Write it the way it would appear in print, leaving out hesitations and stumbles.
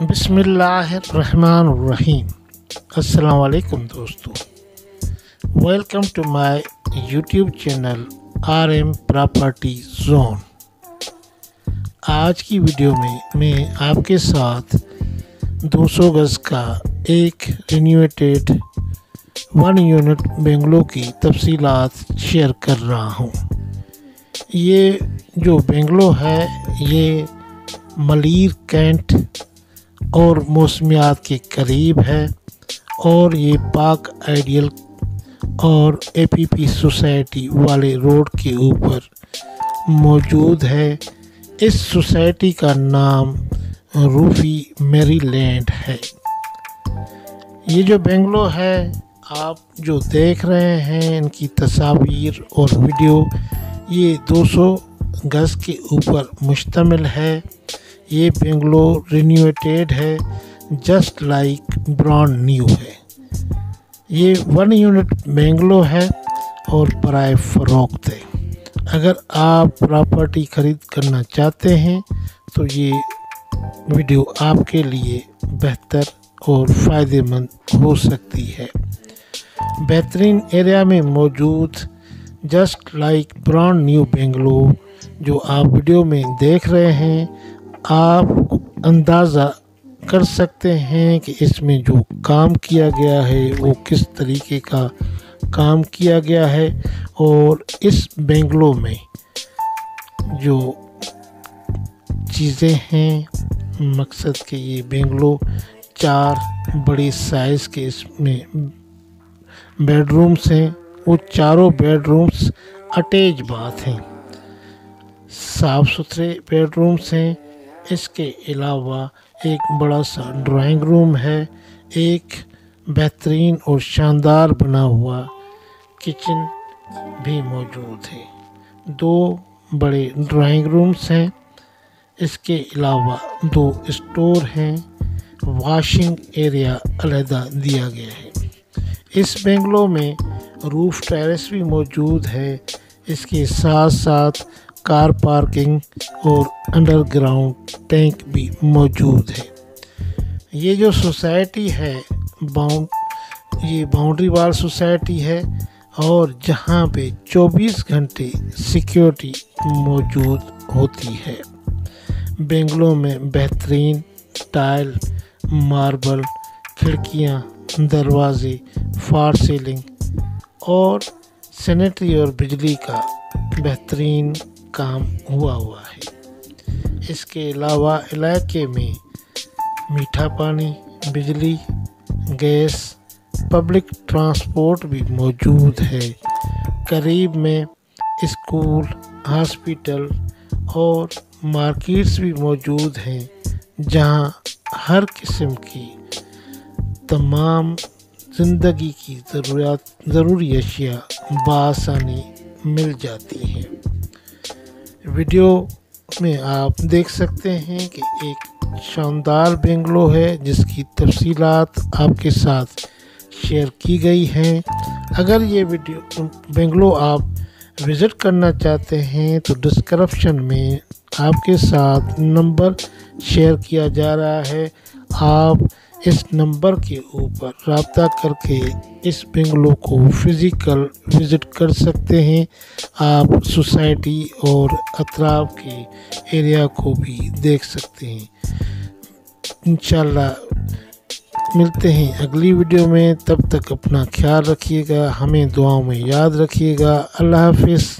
بسم اللہ الرحمن الرحیم۔ السلام علیکم دوستو، welcome to my YouTube channel RM property zone. آج کی ویڈیو میں آپ کے ساتھ 200 گز کا ایک رینوویٹڈ 1 یونٹ بنگلو کی تفصیلات شیئر کر رہا ہوں۔ یہ جو بنگلو ہے یہ ملیر کینٹ اور موسمیات کے قریب ہے، اور یہ پاک آئیڈیل اور APP سوسائٹی والے روڈ کے اوپر موجود ہے۔ اس سوسائٹی کا نام روفی میری لینڈ ہے۔ یہ جو بنگلو ہے آپ جو دیکھ رہے ہیں، ان کی تصاویر اور ویڈیو، یہ 200 گز کے اوپر مشتمل ہے۔ یہ بنگلو رینوویٹڈ ہے، جسٹ لائک برانڈ نیو ہے۔ یہ 1 یونٹ بنگلو ہے اور برائے فروخت ہے۔ اگر آپ پراپرٹی خرید کرنا چاہتے ہیں تو یہ ویڈیو آپ کے لیے بہتر اور فائدہ مند ہو سکتی ہے۔ بہترین ایریا میں موجود just like brand new bungalow جو آپ ویڈیو میں دیکھ رہے ہیں، آپ اندازہ کر سکتے ہیں کہ اس میں جو کام کیا گیا ہے وہ کس طریقے کا کام کیا گیا ہے، اور اس بنگلو میں جو چیزیں ہیں، مقصد کہ یہ بنگلو 4 بڑے سائز کے اس میں بیڈ رومز ہیں، وہ چاروں بیڈ رومز اٹیچ باتھ ہیں، صاف ستھرے بیڈ رومز ہیں۔ اس کے علاوہ ایک بڑا سا ڈرائنگ روم ہے، ایک بہترین اور شاندار بنا ہوا کچن بھی موجود ہے، 2 بڑے ڈرائنگ رومز ہیں۔ اس کے علاوہ 2 اسٹور ہیں، واشنگ ایریا علیحدہ دیا گیا ہے۔ اس بنگلو میں روف ٹیرس بھی موجود ہے، اس کے ساتھ ساتھ کار پارکنگ اور انڈر گراؤنڈ ٹینک بھی موجود ہے۔ یہ جو سوسائٹی ہے یہ باؤنڈری وال سوسائٹی ہے، اور جہاں پہ 24 گھنٹے سیکیورٹی موجود ہوتی ہے۔ بنگلو میں بہترین ٹائل، ماربل، کھڑکیاں، دروازے، فال سیلنگ اور سینیٹری اور بجلی کا بہترین کام ہوا ہے۔ اس کے علاوہ علاقے میں میٹھا پانی، بجلی، گیس، پبلک ٹرانسپورٹ بھی موجود ہے۔ قریب میں اسکول، ہاسپٹل اور مارکیٹس بھی موجود ہیں، جہاں ہر قسم کی تمام زندگی کی ضروری اشیاء بآسانی مل جاتی ہیں۔ ویڈیو میں آپ دیکھ سکتے ہیں کہ ایک شاندار بنگلو ہے جس کی تفصیلات آپ کے ساتھ شیئر کی گئی ہیں۔ اگر یہ بنگلو آپ وزٹ کرنا چاہتے ہیں تو ڈسکرپشن میں آپ کے ساتھ نمبر شیئر کیا جا رہا ہے، آپ اس نمبر کے اوپر رابطہ کر کے اس بنگلو کو فزیکل وزٹ کر سکتے ہیں۔ آپ سوسائٹی اور اطراف کے ایریا کو بھی دیکھ سکتے ہیں۔ انشاءاللہ ملتے ہیں اگلی ویڈیو میں، تب تک اپنا خیال رکھیے گا، ہمیں دعاؤں میں یاد رکھیے گا۔ اللہ حافظ۔